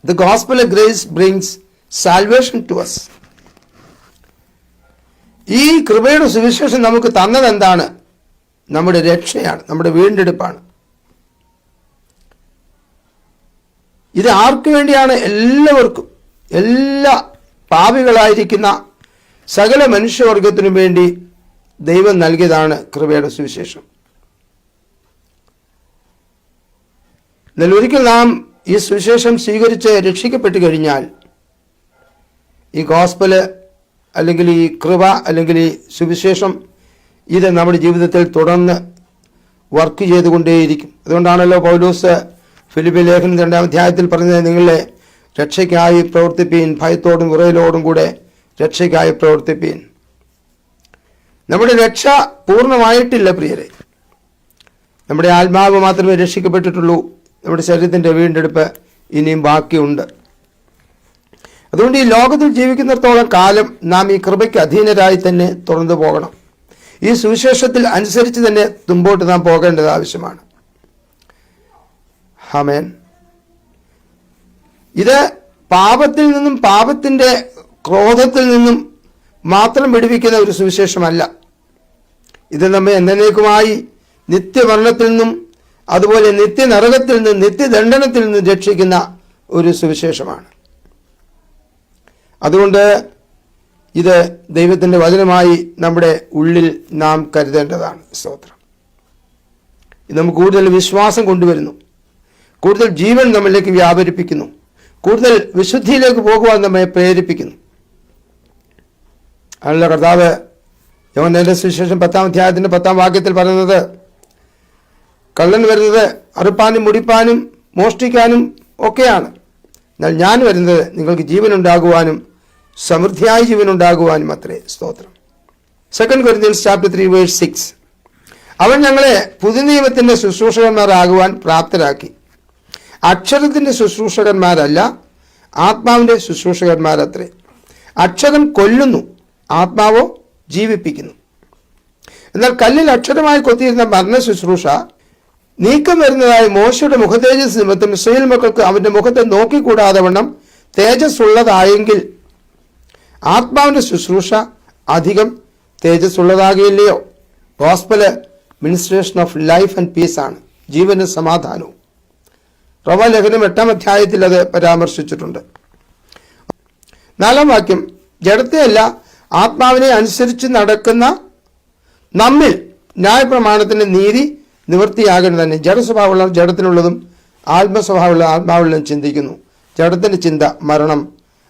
the gospel of grace brings salvation to us. ഈ കൃപയുടെ സുവിശേഷം നമുക്ക് തന്നത് എന്താണ്? നമ്മുടെ രക്ഷയാണ്, നമ്മുടെ വീണ്ടെടുപ്പാണ്. ഇത് ആർക്കു വേണ്ടിയാണ്? എല്ലാവർക്കും, എല്ലാ പാപികളായിരിക്കുന്ന സകല മനുഷ്യവർഗത്തിനും വേണ്ടി ദൈവം നൽകിയതാണ് കൃപയുടെ സുവിശേഷം. എന്നാൽ ഒരിക്കൽ നാം ഈ സുവിശേഷം സ്വീകരിച്ച് രക്ഷിക്കപ്പെട്ടു കഴിഞ്ഞാൽ, ഈ ഗോസ്പല് അല്ലെങ്കിൽ ഈ കൃപ അല്ലെങ്കിൽ ഈ സുവിശേഷം ഇത് നമ്മുടെ ജീവിതത്തിൽ തുടർന്ന് വർക്ക് ചെയ്തുകൊണ്ടേയിരിക്കും. അതുകൊണ്ടാണല്ലോ പൗലോസ് ഫിലിപ്പി ലേഖനം 2-ാം അധ്യായത്തിൽ പറഞ്ഞത്, നിങ്ങളെ രക്ഷയ്ക്കായി പ്രവർത്തിപ്പീൻ, ഭയത്തോടും വിറയലോടും കൂടെ രക്ഷയ്ക്കായി പ്രവർത്തിപ്പീൻ. നമ്മുടെ രക്ഷ പൂർണ്ണമായിട്ടില്ല പ്രിയരെ. നമ്മുടെ ആത്മാവ് മാത്രമേ രക്ഷിക്കപ്പെട്ടിട്ടുള്ളൂ. നമ്മുടെ ശരീരത്തിൻ്റെ വീണ്ടെടുപ്പ് ഇനിയും ബാക്കിയുണ്ട്. അതുകൊണ്ട് ഈ ലോകത്തിൽ ജീവിക്കുന്നിടത്തോളം കാലം നാം ഈ കൃപയ്ക്ക് അധീനരായി തന്നെ തുടർന്നു പോകണം. ഈ സുവിശേഷത്തിൽ അനുസരിച്ച് തന്നെ മുമ്പോട്ട് നാം പോകേണ്ടത് ആവശ്യമാണ്. ആമേൻ. ഇത് പാപത്തിൽ നിന്നും, പാപത്തിൻ്റെ ക്രോധത്തിൽ നിന്നും മാത്രം വിടുവിക്കുന്ന ഒരു സുവിശേഷമല്ല. ഇത് നമ്മെ എന്നേക്കുമായി നിത്യമരണത്തിൽ നിന്നും അതുപോലെ നിത്യനരകത്തിൽ നിന്നും നിത്യദണ്ഡനത്തിൽ നിന്നും രക്ഷിക്കുന്ന ഒരു സുവിശേഷമാണ്. അതുകൊണ്ട് ഇത് ദൈവത്തിൻ്റെ വചനമായി നമ്മുടെ ഉള്ളിൽ നാം കരുതേണ്ടതാണ്. സ്തോത്രം. ഇത് നമുക്ക് കൂടുതൽ വിശ്വാസം കൊണ്ടുവരുന്നു, കൂടുതൽ ജീവൻ നമ്മളിലേക്ക് വ്യാപരിപ്പിക്കുന്നു, കൂടുതൽ വിശുദ്ധിയിലേക്ക് പോകുവാൻ നമ്മെ പ്രേരിപ്പിക്കുന്നു. അതിനുള്ള കർത്താവ് യോഹന്നാന്റെ സുവിശേഷം 10-ാം അധ്യായത്തിൻ്റെ 10-ാം വാക്യത്തിൽ പറയുന്നത്, കള്ളൻ വരുന്നത് അറുപ്പാനും മുടിപ്പാനും മോഷ്ടിക്കാനും ഒക്കെയാണ്, എന്നാൽ ഞാൻ വരുന്നത് നിങ്ങൾക്ക് ജീവനുണ്ടാകുവാനും സമൃദ്ധിയായ ജീവനുണ്ടാകുവാനും അത്രേ. സ്തോത്രം. 2 Corinthians chapter 3 verse 6. അവൻ ഞങ്ങളെ പുതിയ നിയമത്തിൻ്റെ ശുശ്രൂഷകന്മാരാകുവാൻ പ്രാപ്തരാക്കി. അക്ഷരത്തിൻ്റെ ശുശ്രൂഷകന്മാരല്ല, ആത്മാവിൻ്റെ ശുശ്രൂഷകന്മാരത്രേ. അക്ഷരം കൊല്ലുന്നു, ആത്മാവോ ജീവിപ്പിക്കുന്നു. എന്നാൽ കല്ലിൽ അക്ഷരമായി കൊത്തിയിരുന്ന മരണ ശുശ്രൂഷ നീക്കം വരുന്നതായി മോശയുടെ മുഖതേജസ് നിമിത്തം ഇസ്രായേൽ മക്കൾക്ക് അവൻ്റെ മുഖത്തെ നോക്കിക്കൂടാതെ വണ്ണം തേജസ് ഉള്ളതായെങ്കിൽ ആത്മാവിൻ്റെ ശുശ്രൂഷ അധികം തേജസ് ഉള്ളതാകില്ലയോ? Gospel ministration of life and peace ആണ്, ജീവനും സമാധാനവും. റോമാലേഖനം 8-ാം അധ്യായത്തിൽ അത് പരാമർശിച്ചിട്ടുണ്ട്. 4-ാം വാക്യം, ജഡത്തെയല്ല ആത്മാവിനെ അനുസരിച്ച് നടക്കുന്ന നമ്മിൽ ന്യായപ്രമാണത്തിൻ്റെ നീതി നിവൃത്തിയാകേണ്ടത് തന്നെ. ജഡസ്വഭാവമുള്ള ജഡത്തിനുള്ളതും ആത്മസ്വഭാവമുള്ള ആത്മാവുള്ളതും ചിന്തിക്കുന്നു. ജഡത്തിൻ്റെ ചിന്ത മരണം,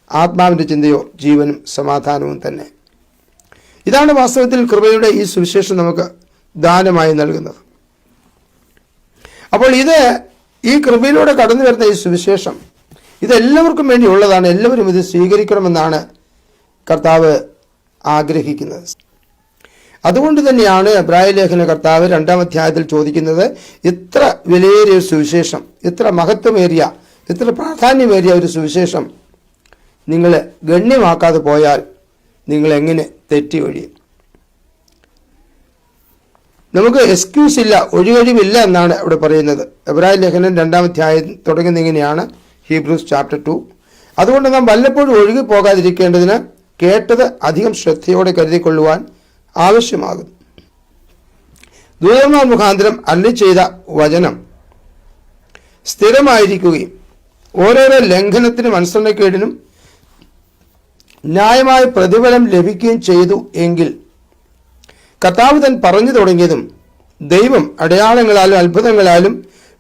ആത്മാവിൻ്റെ ചിന്തയോ ജീവനും സമാധാനവും തന്നെ. ഇതാണ് വാസ്തവത്തിൽ കൃപയുടെ ഈ സുവിശേഷം നമുക്ക് ദാനമായി നൽകുന്നത്. അപ്പോൾ ഈ കൃപയിലൂടെ കടന്നു വരുന്ന ഈ സുവിശേഷം ഇതെല്ലാവർക്കും വേണ്ടി ഉള്ളതാണ്. എല്ലാവരും ഇത് സ്വീകരിക്കണമെന്നാണ് കർത്താവ് ആഗ്രഹിക്കുന്നത്. അതുകൊണ്ട് തന്നെയാണ് എബ്രായ ലേഖന കർത്താവ് 2-ാം അധ്യായത്തിൽ ചോദിക്കുന്നത്, ഇത്ര വിലയേറിയ ഒരു സുവിശേഷം, ഇത്ര മഹത്വമേറിയ, ഇത്ര പ്രാധാന്യമേറിയ ഒരു സുവിശേഷം നിങ്ങൾ ഗണ്യമാക്കാതെ പോയാൽ നിങ്ങൾ എങ്ങനെ തെറ്റി ഒഴിയും? നമുക്ക് എക്സ്ക്യൂസ് ഇല്ല, ഒഴികഴിവില്ല എന്നാണ് അവിടെ പറയുന്നത്. എബ്രായ ലേഖനം 2-ാം അധ്യായം തുടങ്ങുന്നത് ഇങ്ങനെയാണ്, ഹീബ്രൂസ് ചാപ്റ്റർ 2. അതുകൊണ്ട് നാം വല്ലപ്പോഴും ഒഴുകി പോകാതിരിക്കേണ്ടതിന് കേട്ടത് അധികം ശ്രദ്ധയോടെ കരുതിക്കൊള്ളുവാൻ ആവശ്യമാകുന്നു. ദൂതന്മാർ മുഖാന്തരം അരുളി ചെയ്ത വചനം സ്ഥിരമായിരിക്കുകയും ഓരോരോ ലംഘനത്തിനും അനുസരണക്കേടിനും ന്യായമായ പ്രതിഫലം ലഭിക്കുകയും ചെയ്തു എങ്കിൽ കർത്താവ് താൻ പറഞ്ഞു തുടങ്ങിയതും ദൈവം അടയാളങ്ങളാലും അത്ഭുതങ്ങളാലും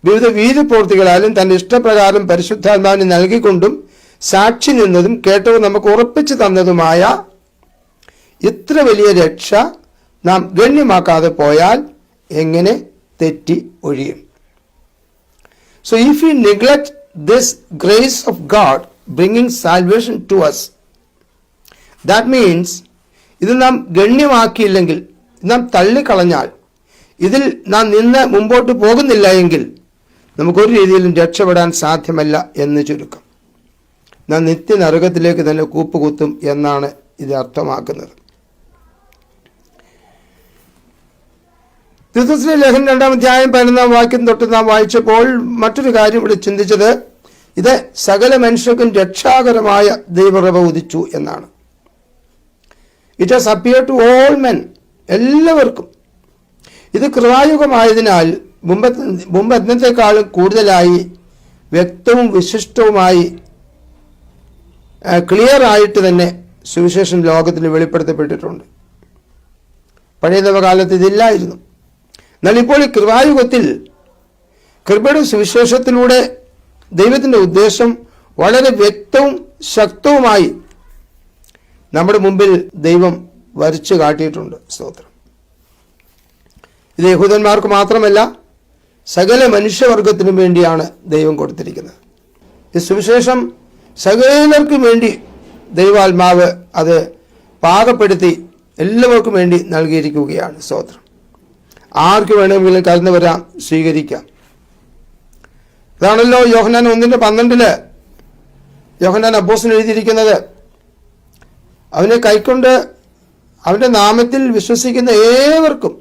വിവിധ വീര്യപ്രവൃത്തികളാലും തന്റെ ഇഷ്ടപ്രകാരം പരിശുദ്ധാത്മാവിനെ നൽകിക്കൊണ്ടും സാക്ഷി നിന്നതും കേട്ടവർ നമുക്ക് ഉറപ്പിച്ചു തന്നതുമായ ഇത്ര വലിയ രക്ഷ നാം ഗണ്യമാക്കാതെ പോയാൽ എങ്ങനെ തെറ്റി ഒഴിയും? So if we neglect this grace of God bringing salvation to us, that means ഇത് നാം ഗണ്യമാക്കിയില്ലെങ്കിൽ, നാം തള്ളിക്കളഞ്ഞാൽ, ഇതിൽ നാം നിന്ന് മുമ്പോട്ട് പോകുന്നില്ല എങ്കിൽ നമുക്കൊരു രീതിയിലും രക്ഷപ്പെടാൻ സാധ്യമല്ല എന്ന് ചുരുക്കം. നാം നിത്യനരകത്തിലേക്ക് തന്നെ കൂപ്പുകുത്തും എന്നാണ് ഇത് അർത്ഥമാക്കുന്നത്. തീത്തുസിന്റെ ലേഖനം 2-ാം അധ്യായം 11-ാം വാക്യം തൊട്ട് നാം വായിച്ചപ്പോൾ മറ്റൊരു കാര്യം ഇവിടെ ചിന്തിച്ചത്, ഇത് സകല മനുഷ്യർക്കും രക്ഷാകരമായ ദൈവകൃപ ഉദിച്ചു എന്നാണ്. It has appear to all men, എല്ലാവർക്കും. ഇത് കൃപായുഗമായതിനാൽ മുമ്പ് എന്നത്തെക്കാളും കൂടുതലായി വ്യക്തവും വിശിഷ്ടവുമായി ക്ലിയർ ആയിട്ട് തന്നെ സുവിശേഷം ലോകത്തിന് വെളിപ്പെടുത്തപ്പെട്ടിട്ടുണ്ട്. പഴയ നവകാലത്ത് ഇതില്ലായിരുന്നു. എന്നാൽ ഇപ്പോൾ ഈ കൃപായുഗത്തിൽ കൃപയുടെ സുവിശേഷത്തിലൂടെ ദൈവത്തിൻ്റെ ഉദ്ദേശം വളരെ വ്യക്തവും ശക്തവുമായി നമ്മുടെ മുമ്പിൽ ദൈവം വരച്ചു കാട്ടിയിട്ടുണ്ട്. സ്തോത്രം. ഇത് യഹൂദന്മാർക്ക് മാത്രമല്ല, സകല മനുഷ്യവർഗത്തിനും വേണ്ടിയാണ് ദൈവം കൊടുത്തിരിക്കുന്നത്. ഈ സുവിശേഷം സകലർക്കും വേണ്ടി ദൈവാത്മാവ് അത് പാകപ്പെടുത്തി എല്ലാവർക്കും വേണ്ടി നൽകിയിരിക്കുകയാണ്. സ്തോത്രം. ആർക്ക് വേണമെങ്കിലും കടന്നു വരാം, സ്വീകരിക്കാം. ഇതാണല്ലോ യോഹന്നാൻ 1:12 യോഹന്നാൻ അപ്പോസ്തലൻ എഴുതിയിരിക്കുന്നത്. അവനെ കൈക്കൊണ്ട് അവൻ്റെ നാമത്തിൽ വിശ്വസിക്കുന്ന ഏവർക്കും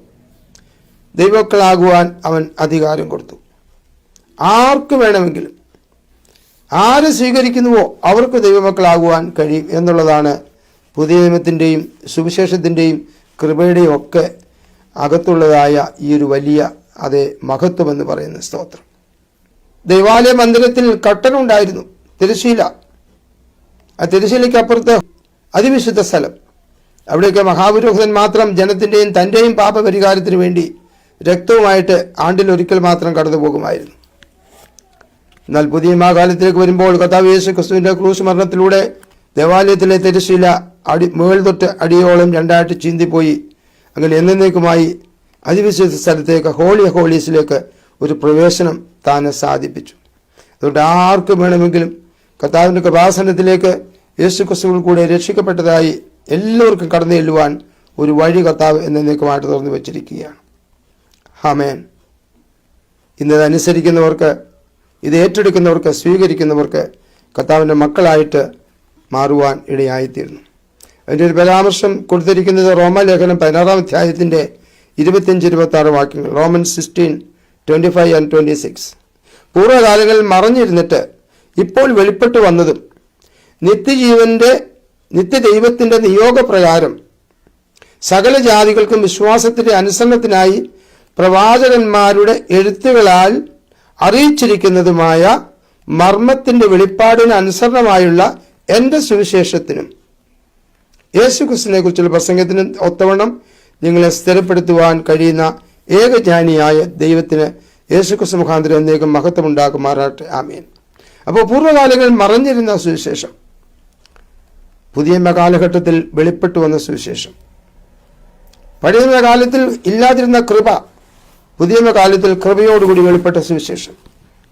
ദൈവമക്കളാകുവാൻ അവൻ അധികാരം കൊടുത്തു. ആർക്ക് വേണമെങ്കിലും, ആര് സ്വീകരിക്കുന്നുവോ അവർക്ക് ദൈവമക്കളാകുവാൻ കഴിയും എന്നുള്ളതാണ് പുതിയ നിയമത്തിൻ്റെയും സുവിശേഷത്തിൻ്റെയും കൃപയുടെയും ഒക്കെ അകത്തുള്ളതായ ഈ ഒരു വലിയ മഹത്വം എന്ന് പറയുന്ന സ്തോത്രം. ദൈവാലയ മന്ദിരത്തിൽ കട്ടനുണ്ടായിരുന്നു, തിരശ്ശീല. ആ തിരശ്ശീലയ്ക്കപ്പുറത്ത് അതിവിശുദ്ധ സ്ഥലം. അവിടെയൊക്കെ മഹാപുരോഹിതൻ മാത്രം ജനത്തിൻ്റെയും തൻ്റെയും പാപപരിഹാരത്തിന് വേണ്ടി രക്തവുമായിട്ട് ആണ്ടിലൊരിക്കൽ മാത്രം കടന്നു പോകുമായിരുന്നു. എന്നാൽ പുതിയ മഹാകാലത്തിലേക്ക് വരുമ്പോൾ കർത്താവ് യേശു ക്രിസ്തുവിൻ്റെ ക്രൂശ് മരണത്തിലൂടെ ദേവാലയത്തിലെ തിരശ്ശീല മുകൾ തൊട്ട് അടിയോളം രണ്ടായിട്ട് ചീന്തിപ്പോയി. അങ്ങനെ എന്നേക്കുമായി അതിവിശുദ്ധ സ്ഥലത്തേക്ക്, ഹോളി ഹോളീസിലേക്ക് ഒരു പ്രവേശനം താനെ സാധിപ്പിച്ചു. അതുകൊണ്ട് ആർക്കും വേണമെങ്കിലും കർത്താവിൻ്റെ കൃപാസനത്തിലേക്ക് യേശു ക്രിസ്തുവിൽ കൂടെ രക്ഷിക്കപ്പെട്ടതായി എല്ലാവർക്കും കടന്നു ചെല്ലുവാൻ ഒരു വഴി കർത്താവ് എന്നേക്കുമായിട്ട് തുറന്നു വച്ചിരിക്കുകയാണ്. ആമേൻ. ഇന്നത് അനുസരിക്കുന്നവർക്ക്, ഇത് ഏറ്റെടുക്കുന്നവർക്ക്, സ്വീകരിക്കുന്നവർക്ക് കർത്താവിൻ്റെ മക്കളായിട്ട് മാറുവാൻ ഇടയായിത്തീരുന്നു. അതിൻ്റെ ഒരു പരാമർശം കൊടുത്തിരിക്കുന്നത് റോമാലേഖനം 16-ാം അധ്യായത്തിൻ്റെ 25-26 വാക്യങ്ങൾ. Roman 16:25 and 26. പൂർവ്വകാലങ്ങളിൽ മറഞ്ഞിരുന്നിട്ട് ഇപ്പോൾ വെളിപ്പെട്ടു വന്നതും നിത്യദൈവത്തിൻ്റെ നിയോഗപ്രകാരം സകല ജാതികൾക്കും വിശ്വാസത്തിൻ്റെ അനുസരണത്തിനായി പ്രവാചകന്മാരുടെ എഴുത്തുകളാൽ അറിയിച്ചിരിക്കുന്നതുമായ മർമ്മത്തിൻ്റെ വെളിപ്പാടിന് അനുസരണമായുള്ള എൻ്റെ സുവിശേഷത്തിനും യേശുക്രിസ്തുവിനെ കുറിച്ചുള്ള പ്രസംഗത്തിനും ഒത്തവണ്ണം നിങ്ങളെ സ്ഥിരപ്പെടുത്തുവാൻ കഴിയുന്ന ഏകജ്ഞാനിയായ ദൈവത്തിന് യേശുക്രിസ്തു മുഖാന്തരം എന്നേക്കും മഹത്വമുണ്ടാക്കുമാറാട്ടെ. ആമേൻ. അപ്പോൾ പൂർവ്വകാലങ്ങളിൽ മറഞ്ഞിരുന്ന സുവിശേഷം പുതിയ കാലഘട്ടത്തിൽ വെളിപ്പെട്ടു വന്ന സുവിശേഷം, പഴയ കാലത്തിൽ ഇല്ലാതിരുന്ന കൃപ പുതിയ കാലത്തിൽ കൃപയോടുകൂടി വെളിപ്പെട്ട സുവിശേഷം.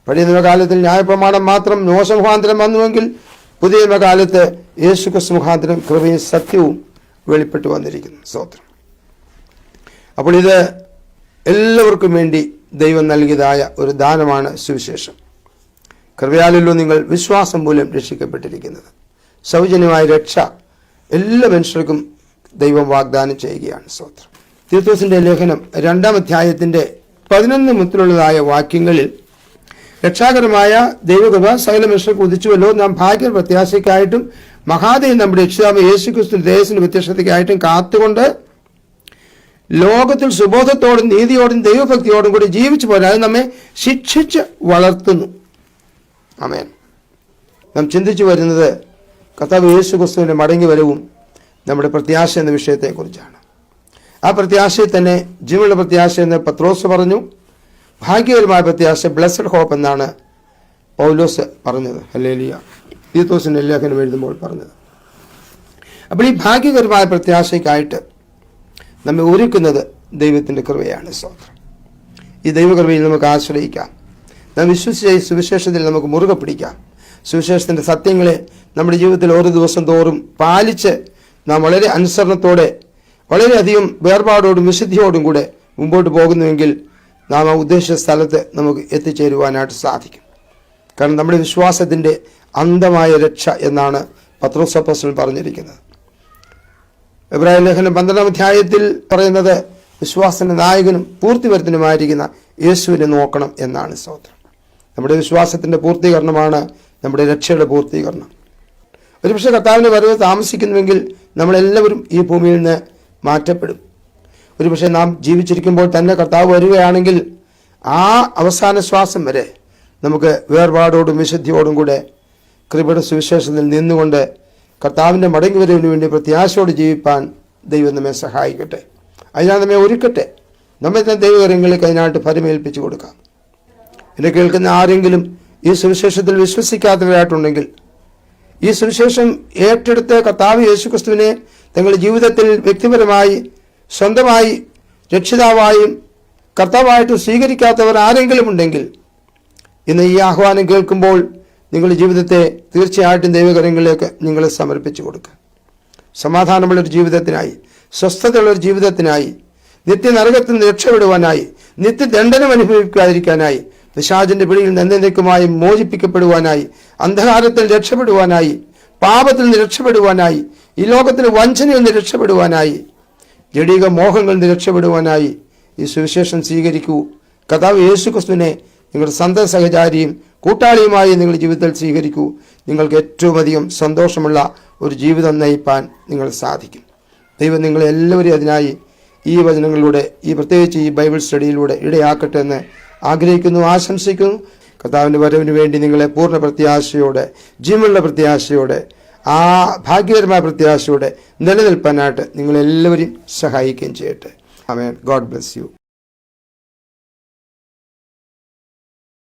പഴയ കാലത്തിൽ ന്യായപ്രമാണം മാത്രം മോശ മുഖാന്തരം വന്നുവെങ്കിൽ പുതിയ കാലത്ത് യേശുക്രിസ്തു മുഖാന്തരം കൃപയും സത്യവും വെളിപ്പെട്ടു വന്നിരിക്കുന്നു. സ്തോത്രം. അപ്പോൾ ഇത് എല്ലാവർക്കും വേണ്ടി ദൈവം നൽകിയതായ ഒരു ദാനമാണ് സുവിശേഷം. കൃപയാലല്ലോ നിങ്ങൾ വിശ്വാസം മൂലം രക്ഷിക്കപ്പെട്ടിരിക്കുന്നത്. സൗജന്യമായ രക്ഷ എല്ലാ മനുഷ്യർക്കും ദൈവം വാഗ്ദാനം ചെയ്യുകയാണ്. സ്തോത്രം. തീത്തോസിൻ്റെ ലേഖനം 2-ാം അധ്യായത്തിൻ്റെ 11 മുതലുള്ളതായ വാക്യങ്ങളിൽ രക്ഷാകരമായ ദൈവകൃപ സകല മനുഷ്യർക്ക് ഉദിച്ചുവല്ലോ, നാം ഭാഗ്യ പ്രത്യാശയ്ക്കായിട്ടും മഹാദൈവം നമ്മുടെ രക്ഷിതാവ് യേശുക്രിസ്തു ദേശത്തിന്റെ വ്യത്യസ്തതയ്ക്കായിട്ടും കാത്തുകൊണ്ട് ലോകത്തിൽ സുബോധത്തോടും നീതിയോടും ദൈവഭക്തിയോടും കൂടി ജീവിച്ചു പോരാ അത് നമ്മെ ശിക്ഷിച്ച് വളർത്തുന്നു. ആമേൻ. നാം ചിന്തിച്ചു വരുന്നത് കർത്താവ് യേശുക്രിസ്തുവിൻ്റെ മടങ്ങി വരവും നമ്മുടെ പ്രത്യാശ എന്ന വിഷയത്തെക്കുറിച്ചാണ്. ആ പ്രത്യാശയിൽ തന്നെ ജീവനുള്ള പ്രത്യാശ എന്ന് പത്രോസ് പറഞ്ഞു. ഭാഗ്യകരമായ പ്രത്യാശ, ബ്ലെസ്ഡ് ഹോപ്പ് എന്നാണ് പൗലോസ് പറഞ്ഞത്. ഹല്ലേലൂയ. തീത്തോസിൻ്റെ ലേഖനം എഴുതുമ്പോൾ പറഞ്ഞത്. അപ്പോൾ ഈ ഭാഗ്യകരമായ പ്രത്യാശയ്ക്കായിട്ട് നമ്മെ ഒരുക്കുന്നത് ദൈവത്തിൻ്റെ കൃപയാണ്. സ്തോത്രം. ഈ ദൈവകൃപയിൽ നമുക്ക് ആശ്രയിക്കാം. നാം വിശ്വസിച്ച ഈ സുവിശേഷത്തിൽ നമുക്ക് മുറുകെ പിടിക്കാം. സുവിശേഷത്തിൻ്റെ സത്യങ്ങളെ നമ്മുടെ ജീവിതത്തിൽ ഓരോ ദിവസം തോറും പാലിച്ച് നാം വളരെ അനുസരണത്തോടെ, വളരെയധികം വേർപാടോടും വിശുദ്ധിയോടും കൂടെ മുമ്പോട്ട് പോകുന്നുവെങ്കിൽ നാം ആ ഉദ്ദേശിച്ച സ്ഥലത്ത് നമുക്ക് എത്തിച്ചേരുവാനായിട്ട് സാധിക്കും. കാരണം നമ്മുടെ വിശ്വാസത്തിൻ്റെ അന്തമായ രക്ഷ എന്നാണ് പത്രോസ് അപ്പോസ്തലൻ പറഞ്ഞിരിക്കുന്നത്. എബ്രായ ലേഖനം 12-ാം അധ്യായത്തിൽ പറയുന്നത് വിശ്വാസത്തിൻ്റെ നായകനും പൂർത്തിവരുത്തനുമായിരിക്കുന്ന യേശുവിനെ നോക്കണം എന്നാണ്. സ്തോത്രം. നമ്മുടെ വിശ്വാസത്തിൻ്റെ പൂർത്തീകരണമാണ് നമ്മുടെ രക്ഷയുടെ പൂർത്തീകരണം. ഒരുപക്ഷെ കർത്താവിൻ്റെ വരവ് താമസിക്കുന്നുവെങ്കിൽ നമ്മളെല്ലാവരും ഈ ഭൂമിയിൽ നിന്ന് മാറ്റപ്പെടും. ഒരുപക്ഷെ നാം ജീവിച്ചിരിക്കുമ്പോൾ തന്നെ കർത്താവ് വരികയാണെങ്കിൽ ആ അവസാന ശ്വാസം വരെ നമുക്ക് വേർപാടോടും വിശുദ്ധിയോടും കൂടെ കൃപയുടെ സുവിശേഷത്തിൽ നിന്നുകൊണ്ട് കർത്താവിൻ്റെ മടങ്ങി വരവിന് വേണ്ടി പ്രത്യാശയോട് ജീവിപ്പാൻ ദൈവം നമ്മെ സഹായിക്കട്ടെ. അതിനാണ് നമ്മെ ഒരുക്കട്ടെ. നമ്മെ തന്നെ ദൈവകരങ്ങളിലേക്ക് അതിനായിട്ട് ഫലമേൽപ്പിച്ചു കൊടുക്കാം. എന്നെ കേൾക്കുന്ന ആരെങ്കിലും ഈ സുവിശേഷത്തിൽ വിശ്വസിക്കാത്തവരായിട്ടുണ്ടെങ്കിൽ, ഈ സുവിശേഷം ഏറ്റെടുത്ത് കർത്താവ് യേശുക്രിസ്തുവിനെ തങ്ങളുടെ ജീവിതത്തിൽ വ്യക്തിപരമായി സ്വന്തമായി രക്ഷിതാവായും കർത്താവായിട്ടും സ്വീകരിക്കാത്തവർ ആരെങ്കിലും ഉണ്ടെങ്കിൽ ഇന്ന് ഈ ആഹ്വാനം കേൾക്കുമ്പോൾ നിങ്ങളുടെ ജീവിതത്തെ തീർച്ചയായിട്ടും ദൈവകരങ്ങളിലേക്ക് നിങ്ങൾ സമർപ്പിച്ചു കൊടുക്കുക. സമാധാനമുള്ളൊരു ജീവിതത്തിനായി, സ്വസ്ഥതയുള്ളൊരു ജീവിതത്തിനായി, നിത്യനരകത്തിൽ നിന്ന് രക്ഷപ്പെടുവാനായി, നിത്യദണ്ഡനം അനുഭവിക്കാതിരിക്കാനായി, പിശാചിന്റെ പിടിയിൽ എന്നേക്കുമായി മോചിപ്പിക്കപ്പെടുവാനായി, അന്ധകാരത്തിൽ രക്ഷപ്പെടുവാനായി, പാപത്തിൽ നിന്ന് രക്ഷപ്പെടുവാനായി, ഈ ലോകത്തിന് വഞ്ചനയിൽ നിന്ന് രക്ഷപ്പെടുവാനായി ജഡിക മോഹങ്ങളിൽ നിന്ന് രക്ഷപ്പെടുവാനായി ഈ സുവിശേഷം സ്വീകരിക്കൂ. കർത്താവ് യേശു ക്രിസ്തുവിനെ നിങ്ങളുടെ സ്വന്തം സഹചാരിയും കൂട്ടാളിയുമായി നിങ്ങളുടെ ജീവിതത്തിൽ സ്വീകരിക്കൂ. നിങ്ങൾക്ക് ഏറ്റവും അധികം സന്തോഷമുള്ള ഒരു ജീവിതം നയിപ്പാൻ നിങ്ങൾ സാധിക്കും. ദൈവം നിങ്ങളെല്ലാവരും അതിനായി ഈ വചനങ്ങളിലൂടെ, ഈ പ്രത്യേകിച്ച് ഈ ബൈബിൾ സ്റ്റഡിയിലൂടെ ഇടയാക്കട്ടെ എന്ന് ആഗ്രഹിക്കുന്നു, ആശംസിക്കുന്നു. കർത്താവിൻ്റെ വരവിന് വേണ്ടി നിങ്ങളെ പൂർണ്ണ പ്രത്യാശയോടെ, ജീവനുള്ള പ്രത്യാശയോടെ, ആ ഭാഗ്യകരമായ പ്രത്യാശയോടെ നിലനിൽപ്പാനായിട്ട് നിങ്ങളെല്ലാവരും സഹായിക്കുകയും ചെയ്യട്ടെ. ആമേൻ. God bless U.